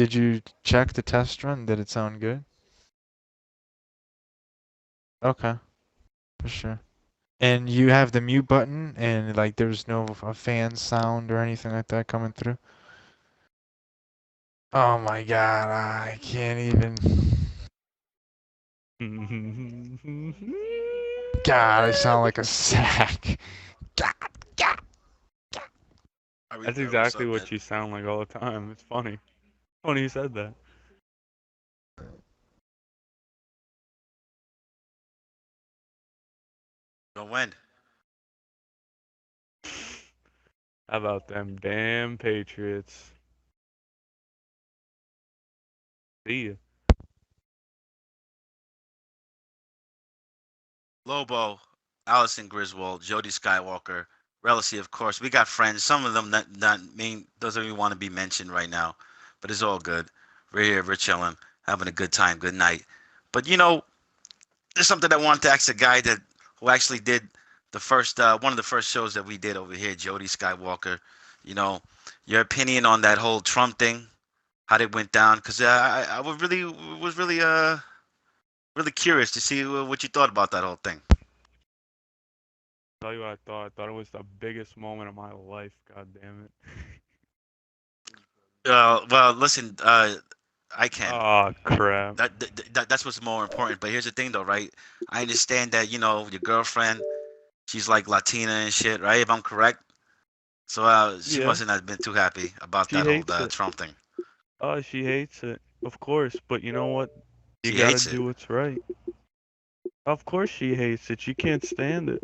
Did you check the test run? Did it sound good? Okay, for sure. And you have the mute button, and like there's no fan sound or anything like that coming through. Oh my God, I can't even. God, I sound like a sack. God, God. That's exactly what you sound like all the time. It's funny. Funny you said that. Gonna win. How about them damn Patriots? See ya. Lobo, Allison Griswold, Jody Skywalker, Relicy, of course. We got friends. Some of them not mean doesn't even want to be mentioned right now, but it's all good. We're here, we're chilling, having a good time, good night. But there's something I wanted to ask a guy that who actually did the first one of the first shows that we did over here, Jody Skywalker. You know, your opinion on that whole Trump thing, how it went down? Because I was really curious to see what you thought about that whole thing. Tell you what I thought. I thought it was the biggest moment of my life. God damn it. Well, listen, I can. Oh crap. That's what's more important. But here's the thing, though, right? I understand that your girlfriend, she's like Latina and shit, right? If I'm correct. So she Yeah, mustn't have been too happy about she that whole hates it. Trump thing. Oh, she hates it. Of course, but you know what? You She gotta hates it. do what's right. Of course she hates it. She can't stand it.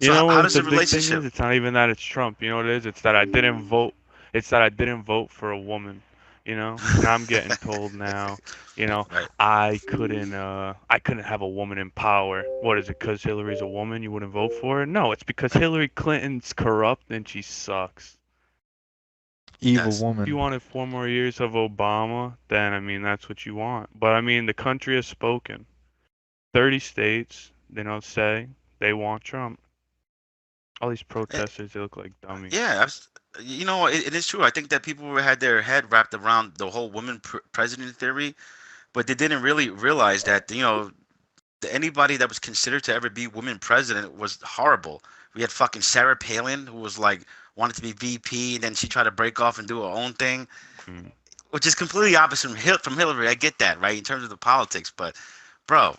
You So know how what does the the big thing is? relationship? It's not even that it's Trump. You know what it is? It's that I didn't vote. It's that I didn't vote for a woman. You know? And I'm getting told now, you know, Right. I couldn't have a woman in power. What is it? 'Cause Hillary's a woman, you wouldn't vote for her? No, it's because Hillary Clinton's corrupt and she sucks. Evil Yes. If you woman. wanted 4 more years of Obama, then I mean that's what you want. But I mean the country has spoken. 30 states, they don't say they want Trump. All these Eh, protesters, they look like dummies. Yeah. It is true. I think that people had their head wrapped around the whole woman president theory, but they didn't really realize that anybody that was considered to ever be woman president was horrible. We had fucking Sarah Palin, who was like wanted to be VP, and then she tried to break off and do her own thing, Mm. which is completely opposite from Hillary. I get that, right, in terms of the politics, but bro,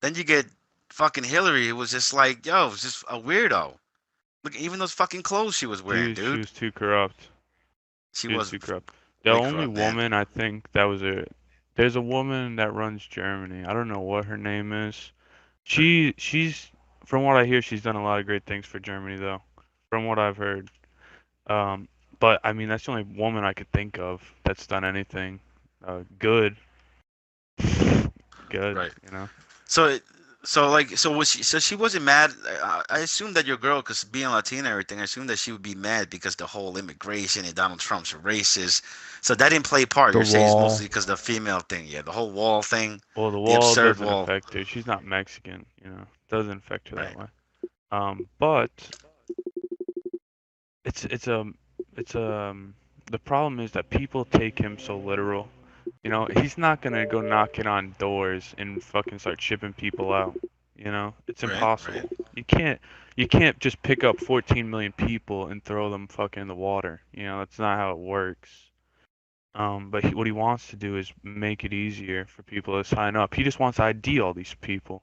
then you get fucking Hillary, who was just like, yo, was just a weirdo. Look, even those fucking clothes she was She wearing, was, she dude. was too corrupt. She She was was too corrupt. The way only corrupt, man. woman I think that was there's a woman that runs Germany. I don't know what her name is. She's from what I hear, she's done a lot of great things for Germany though. From what I've heard. Um, but I mean that's the only woman I could think of that's done anything good. Good, Right. you know. So, so was she? So she wasn't mad. I assume that your girl, cause being Latina and everything, I assume that she would be mad because the whole immigration and Donald Trump's racist. So that didn't play a part. The You're saying it's wall. mostly because the female thing, yeah, the whole wall thing, Well, the the wall absurd doesn't wall. affect her. She's not Mexican, you know. Doesn't affect her that Right. way. But it's it's the problem is that people take him so literal. You know, he's not gonna go knocking on doors and fucking start shipping people out. You know, it's Right. Right. impossible. You can't just pick up 14 million people and throw them fucking in the water. You know, that's not how it works. But what he wants to do is make it easier for people to sign up. He just wants to ID all these people.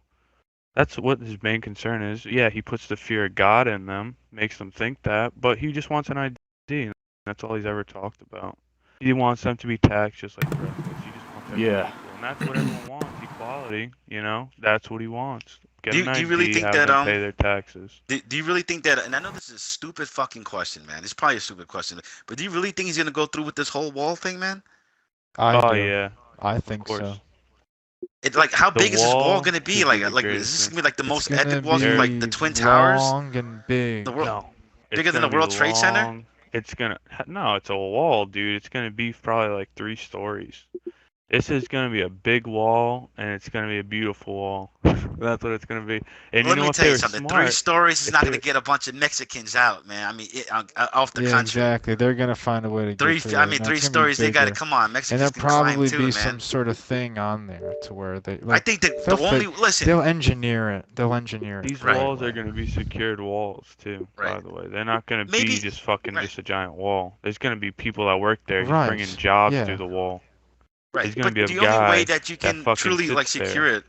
That's what his main concern is. Yeah, he puts the fear of God in them, makes them think that, but he just wants an ID. And that's all he's ever talked about. He wants them to be taxed just like the rest of us. He just wants everyone Yeah. equal, and that's what everyone wants: equality. You know, that's what he wants. Get Do an you, do you really ID, think have that them pay their taxes. do you really think that? And I know this is a stupid fucking question, man. It's probably a stupid question, but do you really think he's gonna go through with this whole wall thing, man? I Oh do. yeah, I of think so. course. It like how The big is this wall wall gonna be? could be the Like is greatest this thing. gonna be like the It's most gonna epic wall? It's gonna be like the be Twin Towers, long and the big. world No, it's bigger than gonna the be World Trade Center. long. It's gonna no, it's a wall, dude. It's gonna be probably like 3 stories. This is gonna be a big wall, and it's gonna be a beautiful wall. That's what it's gonna be. And you Let know, me if tell they you were something. 3 smart, stories is if not they gonna get a bunch of Mexicans out, man. I mean, off the Yeah, country. exactly. They're gonna find a way to get through it. Now Three it's gonna be stories. They got to bigger, come on. and Mexicans there'll can climb probably too, be man. some sort of thing on there to where they I like think that they'll the only fit. listen. They'll engineer it. They'll engineer it these the right walls are way. gonna be secured walls too. Right. By the way, they're not gonna be Maybe. just fucking Right. just a giant wall. There's gonna be people that work there bringing Right. jobs Yeah. through the wall. Right. There's gonna But be a the only way guy that you that can fucking truly like sits secure there. it,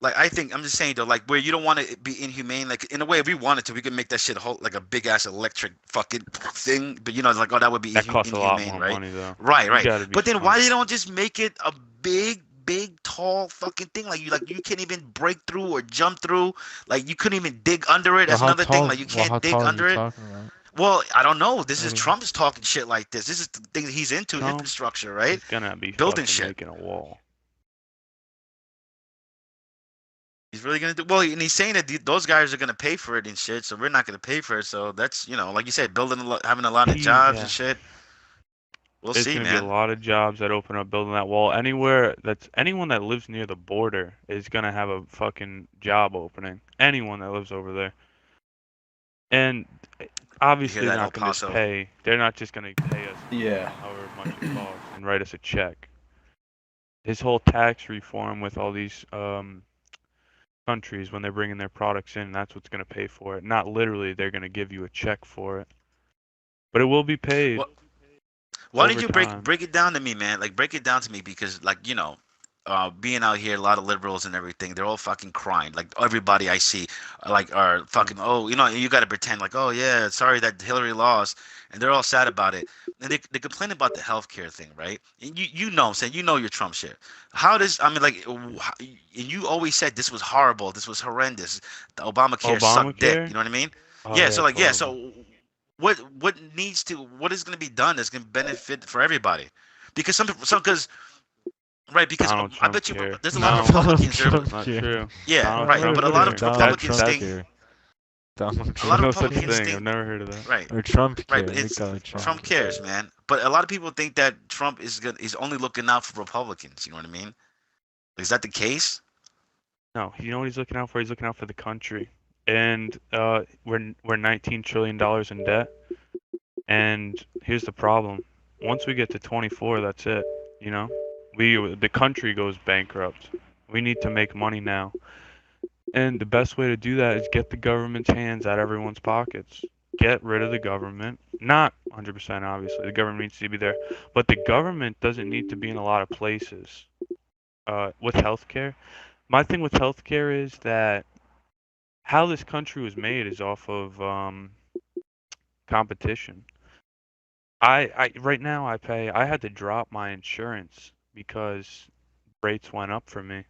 like I think I'm just saying though, like where you don't want to be inhumane. Like in a way, if we wanted to, we could make that shit whole like a big ass electric fucking thing. But you know, like oh, that would be That costs a lot inhumane, more right? money though. Right. You Right. gotta be But then smart. why they don't just make it a big, tall fucking thing? Like you can't even break through or jump through. Like you couldn't even dig under it. That's Well, how another tall? thing. Like you Well, can't how dig tall are under you it. talking about? Well, I don't know. This is Maybe. Trump's talking shit like this. This is the thing that he's into, Trump infrastructure, right? He's gonna be Building fucking shit. making a wall. He's really gonna do well, and he's saying that those guys are gonna pay for it and shit. So we're not gonna pay for it. So that's like you said, building having a lot of jobs and shit. We'll There's see, gonna man. be a lot of jobs that open up building that wall. Anyone that lives near the border is gonna have a fucking job opening. Anyone that lives over there. And obviously that, they're El not gonna just Paso? pay. They're not just gonna pay us Yeah. however much it costs and write us a check. His whole tax reform with all these countries when they're bringing their products in, that's what's gonna pay for it. Not literally, they're gonna give you a check for it, but it will be paid. Why did over you time. break it down to me, man? Like break it down to me because like being out here, a lot of liberals and everything, they're all fucking crying. Like everybody I see, like are fucking. Oh, you got to pretend like, oh yeah, sorry that Hillary lost, and they're all sad about it. And they complain about the healthcare thing, right? And you know, what I'm saying, your Trump shit. How does I mean like, and you always said this was horrible, this was horrendous. The Obamacare sucked dick. Obamacare? You know what I mean? Oh, Yeah. it's So like, yeah. horrible. So what what is going to be done that's going to benefit for everybody? Because because. Right, because Donald I Trump bet you care. there's a lot of No. Republicans. Trump Not care. true. Yeah, Donald right. Trump But a lot of care. Republicans That's think. care. Donald A lot Trump. of no such Republicans thing. think- I've never heard of that. Right, Or Trump right. care. But They it's call it Trump cares, man. But a lot of people think that Trump is only looking out for Republicans. You know what I mean? Is that the case? No, you know what he's looking out for? He's looking out for the country. And we're $19 trillion in debt. And here's the problem. Once we get to 24, that's it. You know? The country goes bankrupt. We need to make money now. And the best way to do that is get the government's hands out of everyone's pockets. Get rid of the government. Not 100%, obviously. The government needs to be there. But the government doesn't need to be in a lot of places. With healthcare, my thing with healthcare is that how this country was made is off of competition. Right now I had to drop my insurance because rates went up for me.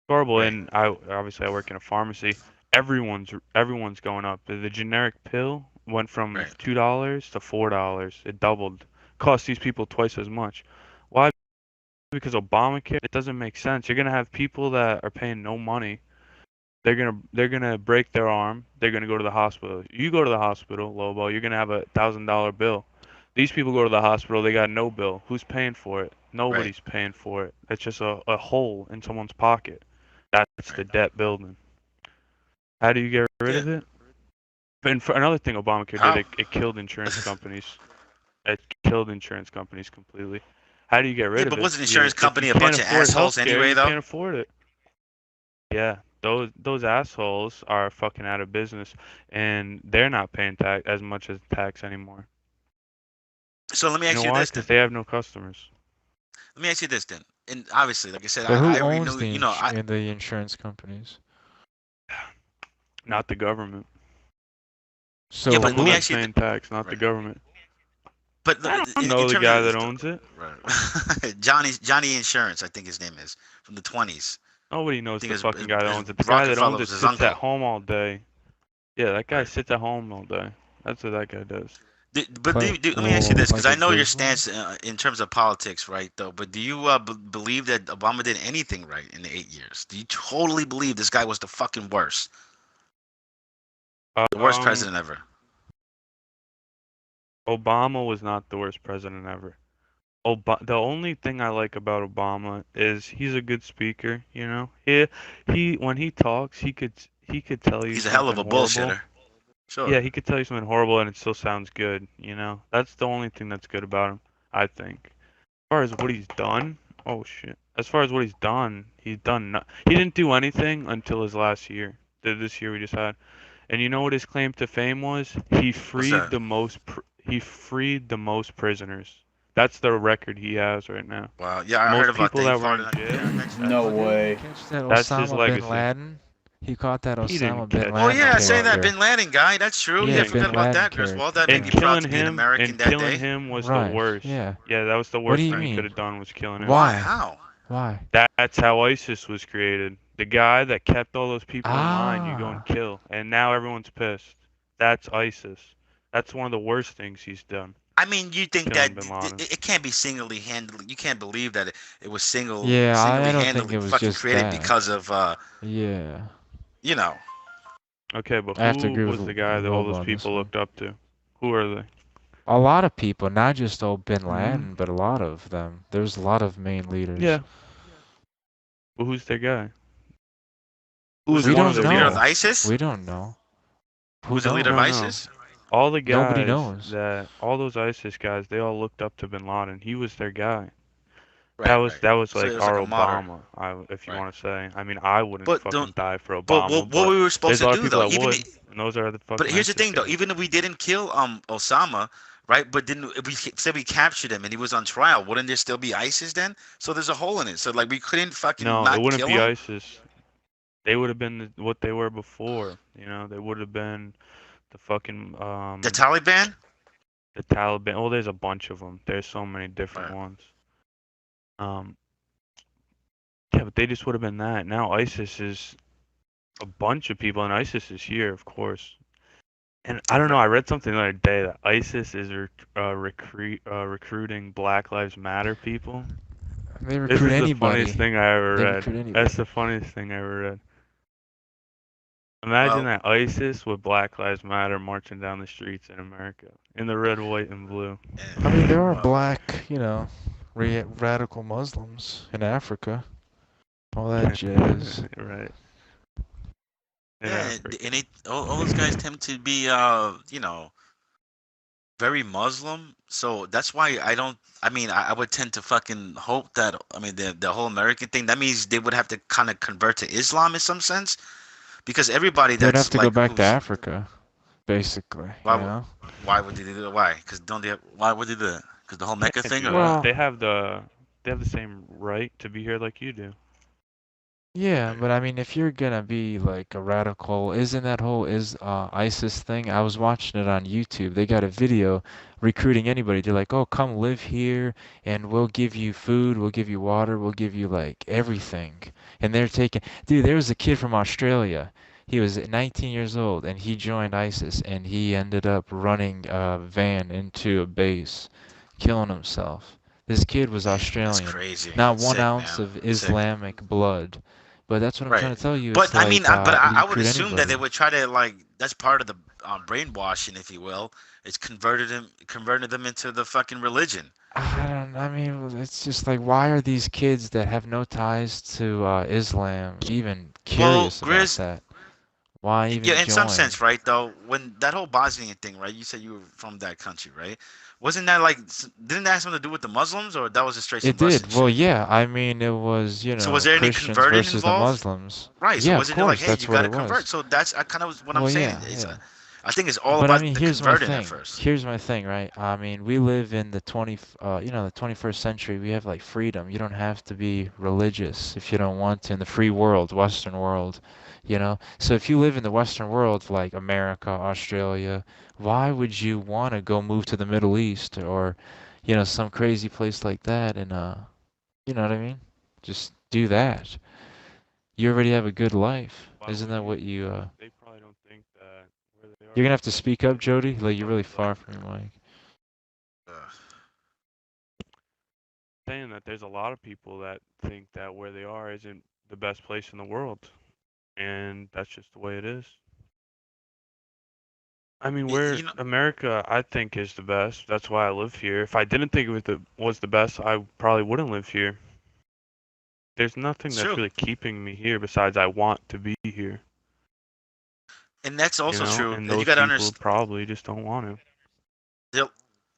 Horrible. Right. And I work in a pharmacy. Everyone's going up. The generic pill went from Right. $2 to $4. It doubled. Cost these people twice as much. Why? Because Obamacare, it doesn't make sense. You're gonna have people that are paying no money. They're gonna break their arm. They're gonna go to the hospital. You go to the hospital, Lobo. You're gonna have a $1,000 bill. These people go to the hospital. They got no bill. Who's paying for it? Nobody's paying for it. It's just a hole in someone's pocket. That's the debt building. How do you get rid of it? And for another thing, Obamacare How? did it killed insurance companies. It killed insurance companies completely. How do you get rid Yeah, of but it? wasn't insurance If company you a can't bunch of afford assholes healthcare, anyway, you though? can't afford it. Yeah, those assholes are fucking out of business, and they're not paying tax as much as tax anymore. So let me You ask know you why? this then. Because they have no customers. Let me ask you this then. And obviously, like I said, But who I already owns knew. the insurance companies? Not the government. So Yeah, but let Someone me who- that's ask you paying tax, not the Right. government. But I don't in know the terms guy of- that owns it. Right. Johnny Insurance, I think his name is, from the 20s. Nobody knows think the it's- fucking guy that it's owns it. The guy that Rockefeller owns it was his sits at uncle. home all day. Yeah, that guy Right. sits at home all day. That's what that guy does. But Like- let me ask you this, because like I a know your Griswold? stance in terms of politics, right? Though, but do you believe that Obama did anything right in the 8 years? Do you totally believe this guy was the fucking worst, the worst president ever? Obama was not the worst president ever. The only thing I like about Obama is he's a good speaker, you know. He when he talks, he could tell you He's a hell of something a horrible. bullshitter. Sure. Yeah, he could tell you something horrible and it still sounds good, you know. That's the only thing that's good about him, I think. As far as what he's done, oh shit. As far as what he's done he didn't do anything until his last year. This year we just had. And you know what his claim to fame was? What's that? He freed the most prisoners. That's the record he has right now. Wow. Yeah, I heard Most about people that. He that were fought in in jail. No Well, didn't way. you catch that That's his Osama bin legacy. Laden? He caught that He didn't Osama bin catch Oh Laden yeah, say that character. Bin Laden guy. That's true. Yeah, Yeah, I Bin forgot about Laden that, Griswold. That And made me proud killing to be an him American and that killing day. him was Right, the worst. yeah. Yeah, that was the What worst do you thing he mean? could have done was killing him. Why? How? Why? That's how ISIS was created. The guy that kept all those people in line, you go and Ah. kill, and now everyone's pissed. That's ISIS. That's one of the worst things he's done. I mean, you think Killing that Bin Laden. it can't be singly handled. You can't believe that it was Yeah, I singly don't think handedly it was fucking just created that. because of Yeah. you know. Okay, but I have to who agree was with the guy that all Lobo those on this people one. looked up to? Who are they? A lot of people, not just old Bin Mhm. Laden, but a lot of them. There's a lot of main leaders. Yeah. Well, who's their guy? Who was Who's We one don't of the their leader of know. guys? ISIS? We don't know. Who Who's the leader of knows? No, no. ISIS? All the Nobody guys knows. all those ISIS guys, they all looked up to Bin Laden. He was their guy. Right, That was right. So like it was like our a martyr. Obama, if you Right. want to say. I mean, I wouldn't But fucking don't. die for But Obama, what but we were supposed there's a lot to of do people though, that even would, and those are the but fucking here's the ISIS thing though, guys. even if we didn't kill Osama, right? But then if we said we captured him and he was on trial, wouldn't there still be ISIS then? So there's a hole in it. So like we couldn't fucking No, it not wouldn't kill be him. ISIS. They would have been what they were before. You know, they would have been the fucking The Taliban? the Taliban. Well, there's a bunch of them. There's so many different Right. ones. Yeah, but they just would have been that. Now ISIS is a bunch of people, and ISIS is here, of course. And I don't know. I read something the other day that ISIS is recruiting Black Lives Matter people. They This recruit is the anybody. funniest thing I ever They read. recruit anybody. That's the funniest thing I ever read. Imagine Well, that ISIS with Black Lives Matter marching down the streets in America in the red, white, and blue. I mean, there are well, black, radical Muslims in Africa. All that jazz. Right. In yeah, Africa. and all those guys tend to be very Muslim. So that's why I would tend to fucking hope that the whole American thing, that means they would have to kind of convert to Islam in some sense. Because everybody They'd that's have to like go back to who's- Africa, basically. Why You would- know? why would they do that? Why? Because why would they do that? Because the whole Mecca Can't thing do or that. Well- they have the same right to be here like you do. Yeah, but I mean, if you're gonna be like a radical, isn't that whole ISIS thing? I was watching it on YouTube. They got a video recruiting anybody. They're like, "Oh, come live here, and we'll give you food, we'll give you water, we'll give you like everything." And they're taking, dude, there was a kid from Australia. He was 19 years old, and he joined ISIS, and he ended up running a van into a base, killing himself. This kid was That's Australian. crazy. Not It's one sick, ounce man. of It's sick. Islamic blood. But that's what I'm Right. trying to tell you. But It's I mean, like, but you I would recruit assume that they anybody. would try to like that's part of the brainwashing, if you will. It's converted them into the fucking religion. I mean, it's just like, why are these kids that have no ties to Islam even curious about Grizz, that? Why even yeah, in some join? sense, right? Though, when that whole Bosnian thing, right? You said you were from that country, right? Wasn't that like, didn't that have something to do with the Muslims, or that was a straight It some Russian did. Well, shit? yeah. I mean, it was, So was there any Christians converting versus the involved? Muslims. Right. So Yeah, of wasn't it like, course, hey, that's you what gotta it convert? was. So that's kind of what I'm Well, saying. yeah. I think it's all But I about mean, the here's my converting at thing. first. Here's my thing, right? I mean, we live in the the 21st century. We have like freedom. You don't have to be religious if you don't want to in the free world, Western world, So if you live in the Western world, like America, Australia, why would you want to go move to the Middle East or, some crazy place like that and you know what I mean? Just do that. You already have a good life. Why Isn't would that you? what you They probably don't think that where they are. You're gonna have to speak up, Jody. Like you're really far from your mic. Ugh. Saying that there's a lot of people that think that where they are isn't the best place in the world, and that's just the way it is. I mean, Y- where You know, America, I think, is the best. That's why I live here. If I didn't think it was the best, I probably wouldn't live here. There's nothing it's that's true, really keeping me here besides I want to be here, and that's also true. And And you those got to people understand, probably just don't want to.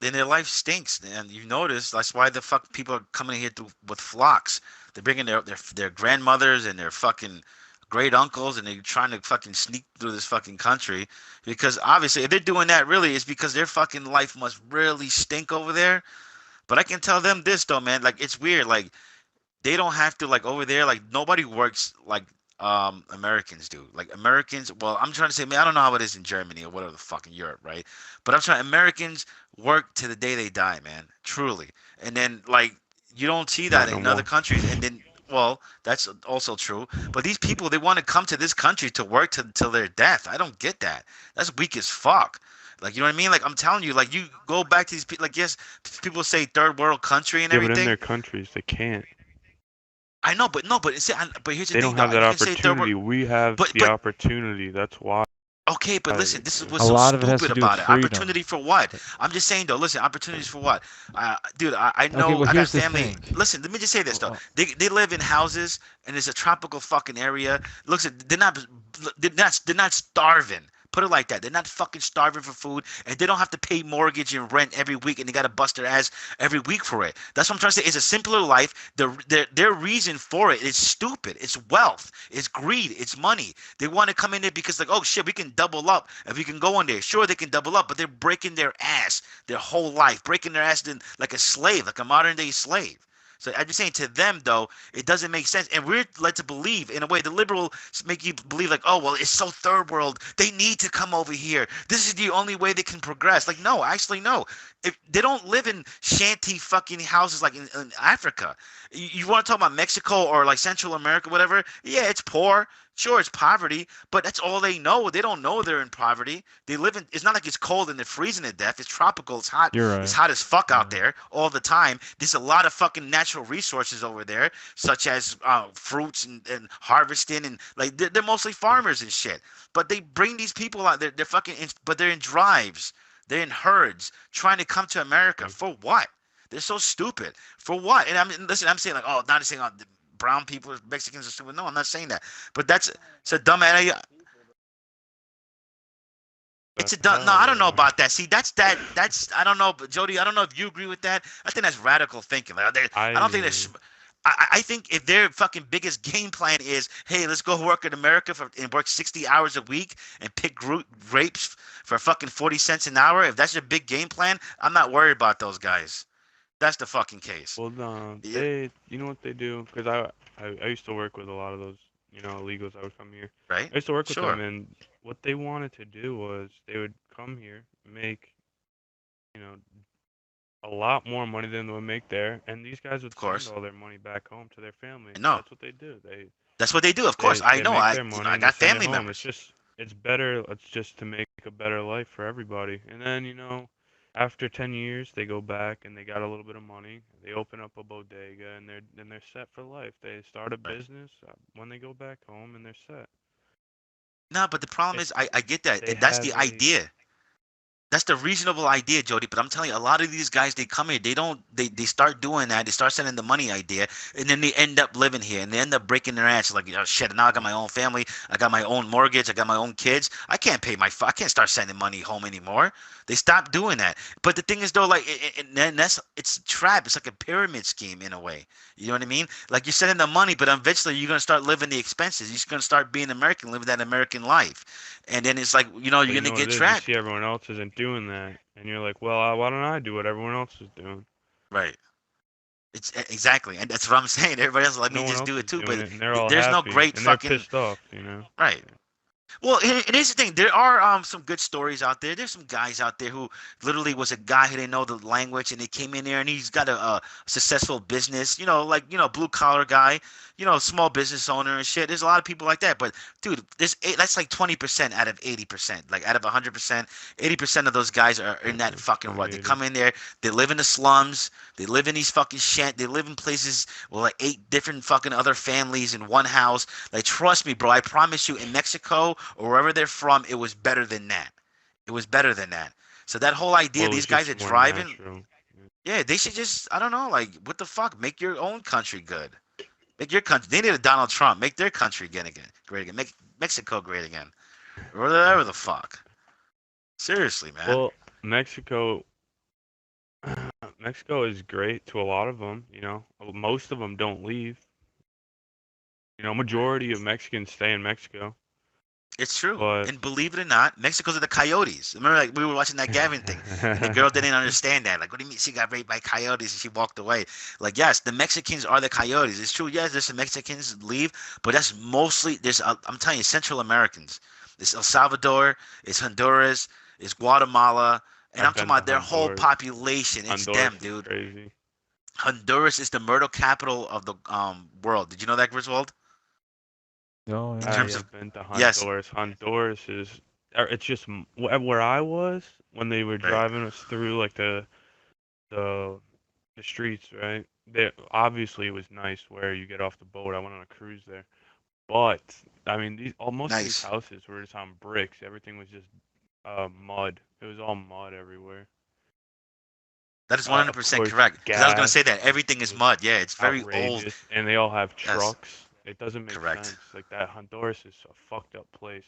then their life stinks. And you notice that's why the fuck people are coming here with flocks. They're bringing their grandmothers and their fucking great uncles, and they're trying to fucking sneak through this fucking country because obviously, if they're doing that, really, it's because their fucking life must really stink over there. But I can tell them this though, man. Like it's weird. Like they don't have to like over there. Like nobody works like Americans do. Like Americans. Well, I'm trying to say, man, I don't know how it is in Germany or whatever the fuck in Europe, right? But I'm trying. Americans work to the day they die, man. Truly. And then like you don't see that Not no in other more. countries. And then well, that's also true. But these people, they want to come to this country to work till their death. I don't get that. That's weak as fuck. Like you know what I mean? Like I'm telling you, like you go back to these people. Like yes, people say third world country and Yeah, but in everything. their countries, they can't. I know, but no, but see, but here's the They thing, don't though. have that You can say third world, opportunity. We have but the but opportunity. That's why. okay, but listen, this is Yeah. what's A so lot of it has stupid to do with about it. freedom. Opportunity for what? I'm just saying though. Listen, opportunities for what? Dude, I Okay, know well I got here's the family. thing. Listen, let me just say this though. Oh, They live in houses and it's a tropical fucking area. Looks at they're not starving. Put it like that. They're not fucking starving for food, and they don't have to pay mortgage and rent every week, and they gotta bust their ass every week for it. That's what I'm trying to say. It's a simpler life. Their reason for it is stupid. It's wealth. It's greed. It's money. They want to come in there because like, oh shit, we can double up if we can go in there. Sure, they can double up, but they're breaking their ass their whole life, breaking their ass like a slave, like a modern day slave. So I'm just saying to them though, it doesn't make sense, and we're led to believe in a way. The liberals make you believe like, oh well, it's so third world. They need to come over here. This is the only way they can progress. Like no, actually no. If they don't live in shanty fucking houses like in Africa, you want to talk about Mexico or like Central America, whatever? Yeah, it's poor. Sure, it's poverty, but that's all they know. They don't know they're in poverty. They live in. It's not like it's cold and they're freezing to death. It's tropical. It's hot. you're It's right. hot as fuck out Yeah. there all the time. There's a lot of fucking natural resources over there, such as fruits and harvesting and like they're mostly farmers and shit. But they bring these people out. They're fucking. But they're in drives. They're in herds trying to come to America for what? They're so stupid. For what? And I mean, listen, I'm saying like, oh, not saying the brown people, Mexicans are stupid. No, I'm not saying that. But that's it's a dumb idea. It's a dumb. No, I don't know about that. See, that's I don't know, but Jody, I don't know if you agree with that. I think that's radical thinking. Like, I don't think that's. I think if their fucking biggest game plan is, hey, let's go work in America and work 60 hours a week and pick grapes for fucking 40 cents an hour, if that's your big game plan, I'm not worried about those guys. That's the fucking case. Well, no, Yeah, you know what they do? Because I used to work with a lot of those, illegals that would come here. right? I used to work with them, Sure. and what they wanted to do was they would come here, make, you know, a lot more money than they would make there, and these guys Of would send course. all their money back home to their family. I know. That's what they do. That's what they do. Of course. They I they know. make I their you know, money I and they got send it family home. members. It's better. It's just to make a better life for everybody. And then, after 10 years, they go back and they got a little bit of money. They open up a bodega and they're set for life. They start a Right. business when they go back home and they're set. No, but the problem They, is I get that. they And that's the have a idea. That's the reasonable idea, Jody. But I'm telling you, a lot of these guys, they come here, they start doing that, they start sending the money idea, and then they end up living here, and they end up breaking their ass. Like, oh, shit, now I got my own family, I got my own mortgage, I got my own kids. I can't start sending money home anymore. They stop doing that. But the thing is, though, like, and it's a trap. It's like a pyramid scheme in a way. You know what I mean? Like you're sending the money, but eventually you're gonna start living the expenses. You're gonna start being American, living that American life, and then it's like, But you're you gonna know what get it is? You trapped. see everyone else isn't doing that, and you're like, well, why don't I do what everyone else is doing? Right. Exactly, and that's what I'm saying. Everybody else let me No one just else do it is too, doing but it, and they're all there's no happy, great and they're fucking pissed off. right. Well, and here's the thing. There are some good stories out there. There's some guys out there who literally was a guy who didn't know the language, and he came in there and he's got a successful business. Like blue collar guy. Small business owner and shit. There's a lot of people like that. But dude, that's like 20% out of 80%. Like out of 100%, 80% of those guys are in that It's fucking rut. They 2080. come in there. They live in the slums. They live in these fucking shit. They live in places with like 8 different fucking other families in one house. Like, trust me, bro. I promise you, in Mexico or wherever they're from, it was better than that. It was better than that. So that whole idea, Well, it these was guys just are more driving. natural. Yeah, they should just, I don't know, like, what the fuck? Make your own country good. Make your country. They need a Donald Trump. Make their country great again. Make Mexico great again. Or whatever the fuck. Seriously, man. Well, Mexico, Mexico is great to a lot of them. You know, most of them don't leave. You know, majority of Mexicans stay in Mexico. It's true. But And believe it or not, Mexico's are the coyotes. Remember, like, we were watching that Gavin thing, and the girl didn't understand that. Like, what do you mean she got raped by coyotes and she walked away? Like, yes, the Mexicans are the coyotes. It's true. Yes, there's some Mexicans leave, but that's mostly, I'm telling you, Central Americans. It's El Salvador, it's Honduras, it's Guatemala, and I've I'm talking been to about their whole Honduras. population. It's Honduras them, is dude. crazy. Honduras is the murder capital of the world. Did you know that, Griswold? No, In yeah. terms I of have been to yes, Honduras. Honduras is, it's just where I was when they were right. driving us through like the the streets, right? They obviously it was nice where you get off the boat. I went on a cruise there, but I mean most of these Nice. houses were just on bricks. Everything was just mud. It was all mud everywhere. That is Of 100% course, correct. Because I was gonna gas say that everything is was mud. Yeah, it's very old. outrageous, and they all have Yes, trucks. It doesn't make correct. sense. Like that Honduras is a fucked up place.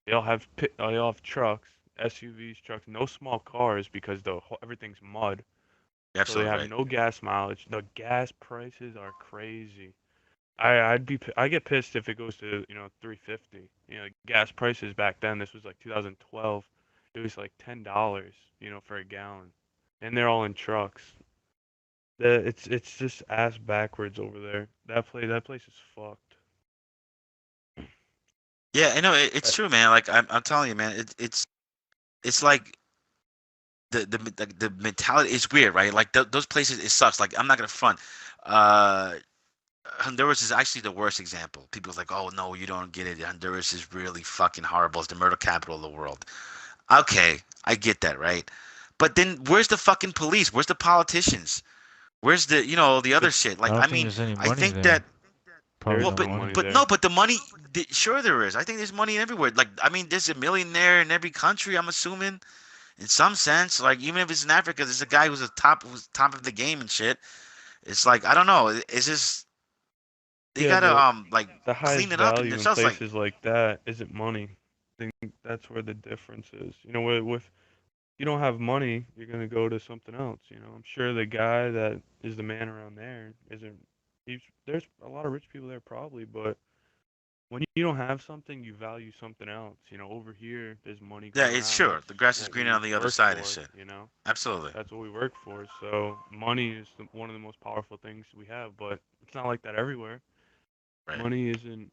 They all have they all have trucks, SUVs, trucks, no small cars because everything's mud. You're So they absolutely have right. no gas mileage. The gas prices are crazy. I get pissed if it goes to 350. You know, gas prices back then. This was like 2012. It was like $10. For a gallon, and they're all in trucks. It's just ass backwards over there. That place is fucked. Yeah, I know Uh, it's true, man. Like I'm telling you, man. It's like the mentality is weird, right? Like those places, it sucks. Like I'm not gonna front. Uh, Honduras is actually the worst example. People's like, oh no, you don't get it. Honduras is really fucking horrible. It's the murder capital of the world. Okay, I get that, right? But then where's the fucking police? Where's the politicians? Where's the the other shit? I Like don't I think mean, there's any I money think there. that there Probably is well, no no but money. money but there. no, but the money, sure there is. I think there's money everywhere. Like I mean, there's a millionaire in every country. I'm assuming, in some sense. Like even if it's in Africa, there's a guy who's top of the game and shit. It's like I don't know. It's just they Yeah, gotta but like the clean highest it up in value in themselves. Like places like that isn't money. I think that's where the difference is. With you don't have money, you're gonna go to something else. I'm sure the guy that is the man around there isn't. There's a lot of rich people there probably, but when you don't have something, you value something else. Over here, there's money yeah, going it's around. sure That's the grass is what greener we on the other work side and for. shit. You know, Absolutely. that's what we work for. So money is one of the most powerful things we have, but it's not like that everywhere. Right. Money isn't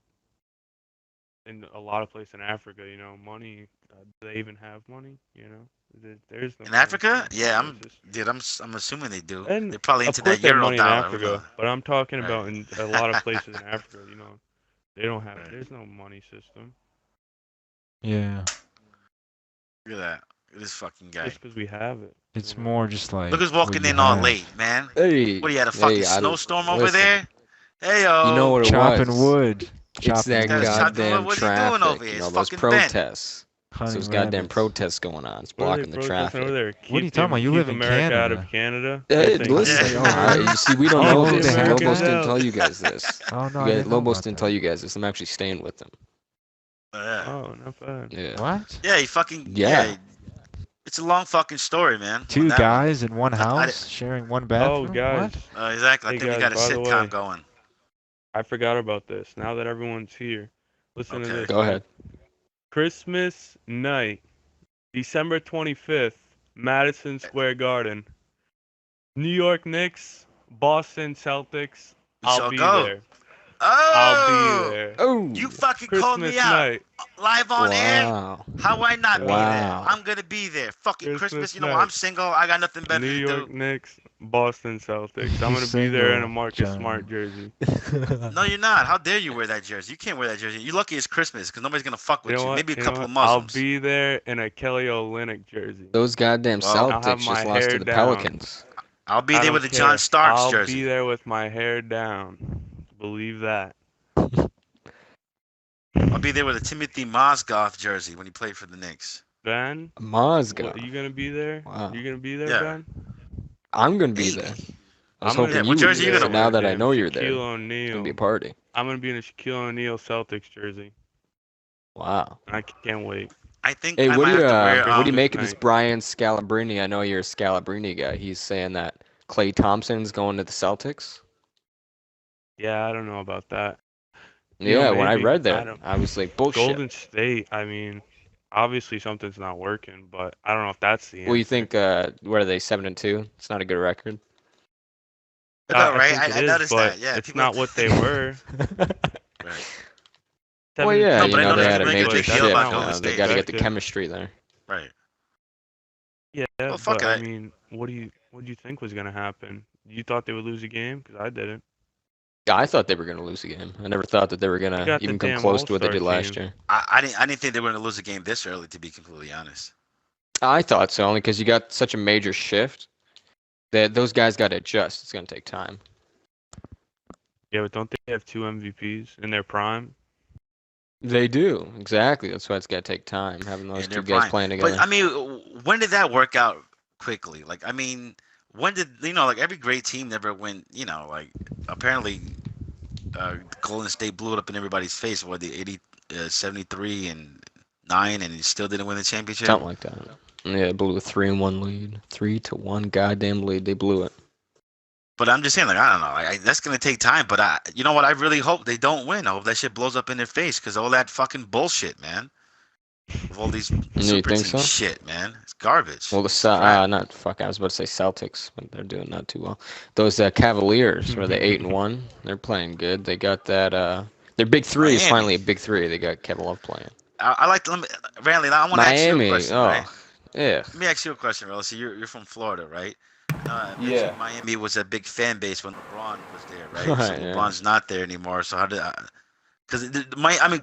in a lot of places in Africa. Money. Do they even have money? There's no In money Africa, in yeah, some places. I'm assuming they do. And They're probably of into course that they have euro money in dollar. Who Africa, knows? but I'm talking Right. about in a lot of places in Africa. They don't have. Right. There's no money system. Yeah. Look at that. Look at this fucking guy. Just because we have it. It's more just like Look who's what walking you in all have. late, man. Hey, What, you had a fucking hey, I don't snowstorm over listen. there? Hey, You know what it Chopping was? wood. It's Chopping that Guys, wood. chopping wood. goddamn What are you doing traffic. over here? You know, It's those fucking bent. protests. Hunting Those goddamn rabbits. protests going on. It's What are they blocking the protesting over traffic. there? What are you Keep talking about? You keep live in America out of Canada. Canada? Hey, They're saying listen, keep Yeah. alright, America. you see, we don't Oh, know the this. Americans Lobos didn't out. tell you guys this. Oh no, You I guys, didn't know Lobos about didn't that. tell you guys this. I'm actually staying with them. Yeah. Oh, not bad. Yeah. What? Yeah, he fucking Yeah. It's a long fucking story, man. Two on that one. guys in one I house sharing one Oh, bathroom? guys. What? Exactly. I Hey, think we guys, got a by the sitcom way, going. I forgot about this. Now that everyone's here, listen to Okay. this. Go man. ahead. Christmas night, December 25th, Madison Square Garden. New York Knicks, Boston Celtics. We shall I'll be go. there. I'll be Oh, there. Oh. you fucking called Christmas me out night. live on air. Wow. How I not be there? Wow. I'm gonna be there. Fucking Christmas. Christmas You know, night. I'm single. I got nothing better New to York do. Knicks, Boston Celtics. I'm He's gonna be there in a single, Marcus John. Smart jersey. No, you're not. How dare you wear that jersey? You can't wear that jersey. You're lucky it's Christmas because nobody's gonna fuck with You know you. what? Maybe a You know couple what? of I'll Muslims. be there in a Kelly Olynyk jersey. Those goddamn Well, I'll have Celtics my just lost hair to the down. Pelicans. I'll be I there don't with a John care. Starks I'll jersey. be there with my hair down. Believe that. I'll be there with a Timothy Mozgov jersey when he played for the Knicks. Ben, Maz what, are gone. you gonna be there? Wow. You gonna be there, Yeah. Ben? I'm gonna be there. Maybe. I was I'm gonna hoping Yeah, you what would jersey be you there. gonna So now wear? that I know you're there, Shaquille it's gonna be a O'Neal. party. I'm gonna be in a Shaquille O'Neal Celtics jersey. Wow. I can't wait. I think Hey, I what might do you have to wear what do you Christmas make of this night. Brian Scalabrine? I know you're a Scalabrine guy. He's saying that Klay Thompson's going to the Celtics. Yeah, I don't know about that. Yeah, when I Maybe. read I that, don't. I was like, bullshit. Golden State. I mean, obviously something's not working, but I don't know if that's the Well, you answer. think what are they 7-2? It's not a good record. I know, I right? think it I is, noticed but that. Yeah, it's people. not what they were. Right. Well, yeah, No, you but I know know they there's had a a really good major big deal shift. about You Golden know, they State, got to right? get the chemistry there. Right. Yeah, Well, fuck but I it. mean, what do you think was gonna happen? You thought they would lose a game? Because I didn't. Yeah, I thought they were going to lose the game. I never thought that they were going They to got the even come damn close to what they All-Star did last team. year. I didn't think they were going to lose a game this early, to be completely honest. I thought so, only because you got such a major shift that those guys got to adjust. It's going to take time. Yeah, but don't they have 2 MVPs in their prime? They do, exactly. That's why it's got to take time, having those In two their guys prime. playing together. But I mean, when did that work out quickly? Like, I mean, when did like every great team never win? Like apparently, Golden State blew it up in everybody's face. What the 73 and 9, and he still didn't win the championship. Something like that. Yeah, they blew a 3-1 lead. 3-1 goddamn lead. They blew it. But I'm just saying, like, I don't know. That's gonna take time. But you know what? I really hope they don't win. I hope that shit blows up in their face because all that fucking bullshit, man. With all these You super think team so? shit, man. It's garbage. Well, not fuck. I was about to say Celtics, but they're doing not too well. Those Cavaliers, were they 8-1? They're playing good. They got that. Their big three is Miami. finally a big three. They got Kevin Love playing. I like to, Randy. I want to ask you a Miami. question, Oh, right? yeah. Let me ask you a question, Rel. So you're from Florida, right? I mentioned Yeah. Miami was a big fan base when LeBron was there, right? Right, So yeah. LeBron's not there anymore. So how did? Because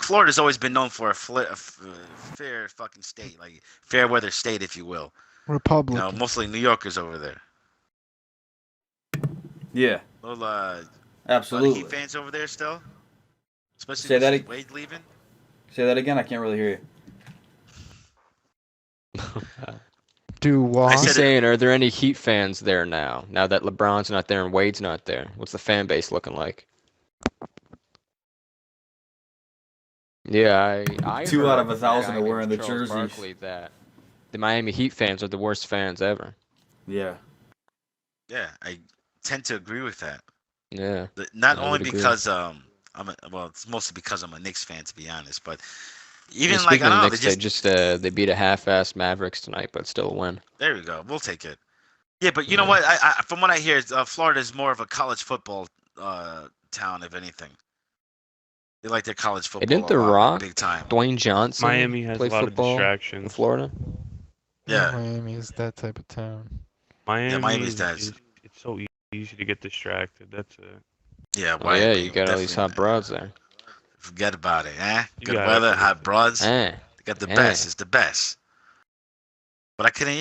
Florida's always been known for a fair fucking state, like fair weather state, if you will. Republic. Mostly New Yorkers over there. Yeah, Little lot of absolutely. Heat fans over there still, especially Say that with ag- Wade leaving. Say that again. I can't really hear you. Do why? I I'm said it- saying, are there any Heat fans there now? Now that LeBron's not there and Wade's not there, what's the fan base looking like? Yeah, I 2 out heard of from a 1,000 guy are named wearing the Charles jerseys. Barkley that the Miami Heat fans are the worst fans ever. Yeah. Yeah, I tend to agree with that. Yeah. Not I only would agree. because it's mostly because I'm a Knicks fan, to be honest, but even Well, like speaking I don't of know, Knicks, they just they beat a half-assed Mavericks tonight, but still a win. there we go. We'll take it. Yeah, but you know Yeah. what? I from what I hear, Florida is more of a college football town, if anything. They like their college football. Didn't The a lot, like, Rock, big time? Dwayne Johnson, Miami has play a lot of football in distractions. Florida? Yeah. Miami is that type of town. Miami Miami's is does. it's so easy to get distracted. That's it. Yeah, Oh, why? yeah, you got all these hot broads there. Forget about it, eh? You Good got weather, everything. hot broads. Eh. They got the eh. best. It's the best. But I couldn't,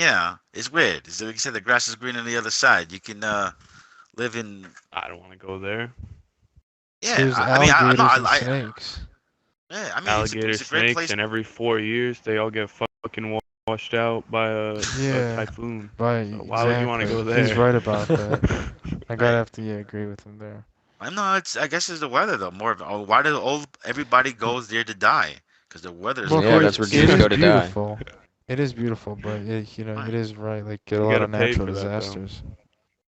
it's weird. It's like you said, the grass is green on the other side. You can live in. I don't want to go there. Yeah, There's I mean, alligators I and know, snakes. yeah, I mean, Alligator it's a great snakes, place. and every 4 years they all get fucking washed out by a Yeah. typhoon. Right. So why would you wanna exactly. go there? He's right about that. I gotta have to agree with him there. I know I guess it's the weather though. More of why does everybody goes there to die? Because the weather's Well, gorgeous. that's where it Jews is go to die. beautiful. It is beautiful, but it is right. Like get a You lot gotta of pay natural for that, though. disasters.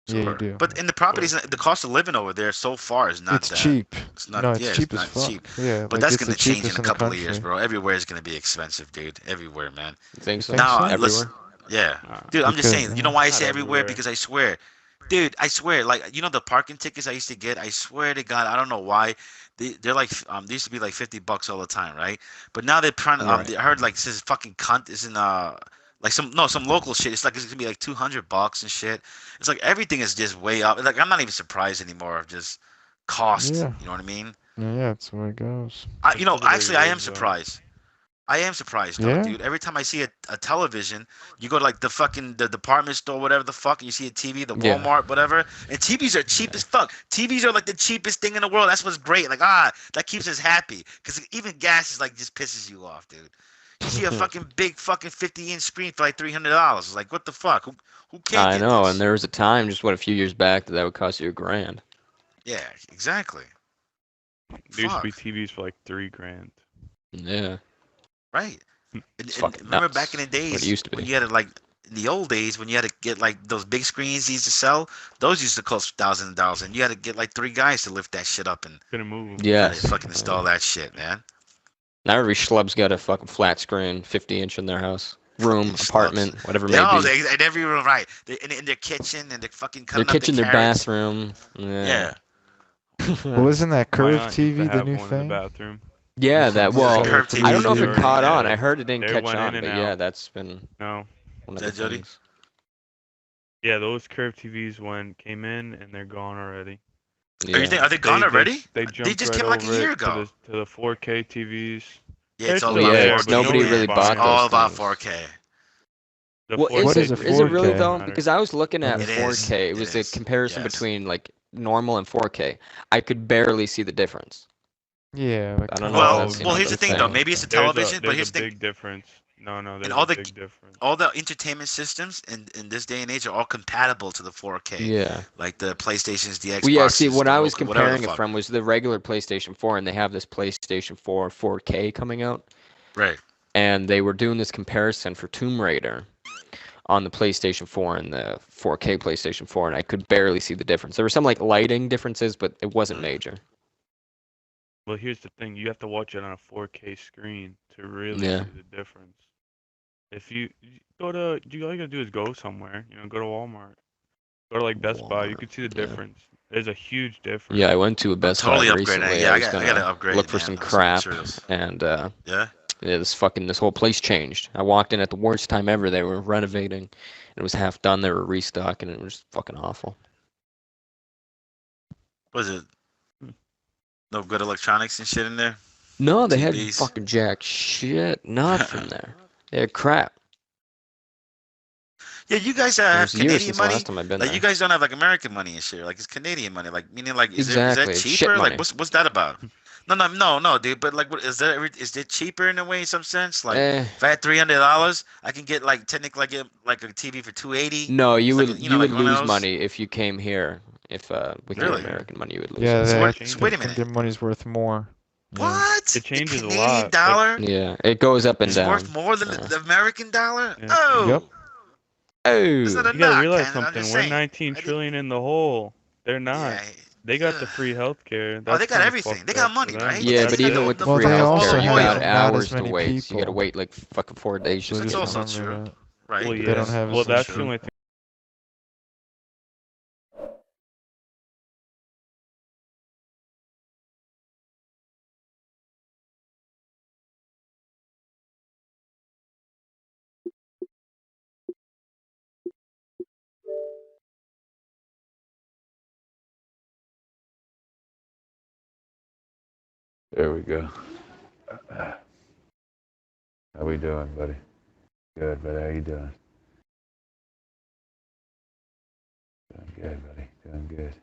Yeah, you Sure. do. But in the properties, the cost of living over there so far is not It's that. cheap. It's not. No, it's yeah, cheap it's as not fuck. cheap. Yeah, But like, that's it's gonna the change in cheapest a the couple of years, country. bro. Everywhere is gonna be expensive, dude. Everywhere, man. You think so? Now, so? listen, Everywhere? yeah, Nah. dude. I'm just Because, saying. You know why I Not say everywhere? everywhere. Because I swear, dude. I swear, like the parking tickets I used to get. I swear to God, I don't know why. They're like they used to be like $50 all the time, right? But now they're trying to. Right. I heard like this fucking cunt is in like some local shit. It's like it's gonna be like $200 and shit. It's like everything is just way up. Like I'm not even surprised anymore of just cost. Yeah. You know what I mean? Yeah, that's where it goes. That's the way Actually, it I am is, though. surprised. I am surprised, though, Yeah? dude. Every time I see a television, you go to like the department store, whatever the fuck, and you see a TV, the Yeah. Walmart, whatever, and TVs are cheap as fuck. TVs are like the cheapest thing in the world. That's what's great. Like that keeps us happy because even gas is like just pisses you off, dude. You see a fucking big fucking 50-inch screen for like $300. Like, what the fuck? Who can't I get know, this? and there was a time, just a few years back, that would cost you $1,000. Yeah, exactly. There used to be Fuck. TVs for like $3,000. Yeah. Right. It's And fucking remember nuts. back in the What days it used to when be. you had to like in the old days when you had to get like those big screens used to sell, those used to cost thousands of dollars, and you had to get like 3 guys to lift that shit up and Couldn't move. Yes. fucking install that shit, man. Now every schlub's got a fucking flat screen, 50-inch in their house. Room, Fucking schlubs. apartment, whatever it They may all be. in every room, right? In their kitchen and they're fucking Their cutting up kitchen, the their carrots. bathroom. Yeah. Well, isn't that My curved aunt used to TV the have new one in the thing? bathroom. Yeah, that, Yeah, well, curved I don't know if TVs it are- caught on. yeah, I heard it didn't they catch went in on, and but yeah, out. that's been No. one of Is the that Jody? things. Yeah, those curved TVs came in and they're gone already. Yeah. Are they gone already? They jumped just right came like a over year it ago. to the 4K TVs. Yeah, it's They're all still about there, 4K. but nobody really man. bought It's all those about things. 4K. The Well, 4K What is a is it really 4K? though? Because I was looking at It is. 4K. It It was the is. comparison Yes. between like normal and 4K. I could barely see the difference. Yeah. Like, I don't know Well, if that's, well, here's the thing though. thing. Maybe it's a There's television, but there's here's a the thing. big difference. No, there's all a the- big difference. All the entertainment systems in this day and age are all compatible to the 4K. Yeah. Like the PlayStations, the Xbox. Well, yeah. See, what I was whatever the comparing it fuck. from was the regular PlayStation 4, and they have this PlayStation 4 4K coming out, Right. and they were doing this comparison for Tomb Raider on the PlayStation 4 and the 4K PlayStation 4, and I could barely see the difference. There were some like lighting differences, but it wasn't major. Well, here's the thing. You have to watch it on a 4K screen to really Yeah. see the difference. If you all you gotta do is go somewhere. Go to Walmart. Go to like Best Buy. You Walmart, can see the yeah. difference. There's a huge difference. Yeah, I went to a Best totally Buy upgrading it. recently. Yeah, I I was gotta gonna upgrade look it, for man. some I'm crap, serious. and Yeah. yeah, this whole place changed. I walked in at the worst time ever. They were renovating, and it was half done. They were restocking, and it was fucking awful. Was it? No good electronics and shit in there. No, they had TVs. fucking jack shit. Not from there. They had crap. Yeah, you guys It have was years Canadian since the money. last time I've been Like there. you guys don't have like American money and shit. Like it's Canadian money. Like meaning like is Exactly, that it's shit cheaper? money. Like what's that about? No, dude. But like, what is it cheaper in a way, in some sense? Like if I had $300, I can get like technically like a TV for $280. No, you It's would like, you know, would like one of lose those- money if you came here. If with your Really? American money, you would lose. yeah, it. So they what- have so to wait a think minute. their money's worth more. Yeah. What? It changes the a Canadian lot, like- dollar Yeah, it goes up and is down. worth more than the American dollar? Yeah. Oh. Yep. It's not Oh, a You gotta knock, realize man. I'm something. just We're saying. 19 I trillion in the hole. They're not. Yeah. They got the Ugh. free healthcare. Oh, they got everything. They got money, right? yeah, That's but the- even with the the Well, free they fucking also healthcare, you oil. have got not hours as to many wait. So you gotta people. wait like fucking 4 days just That's to also get true. Remember that. Right. Well, They yeah. don't have Well, as that's much. the only thing. There we go. How we doing, buddy? Good, buddy. How you doing? Doing good, buddy. Doing good.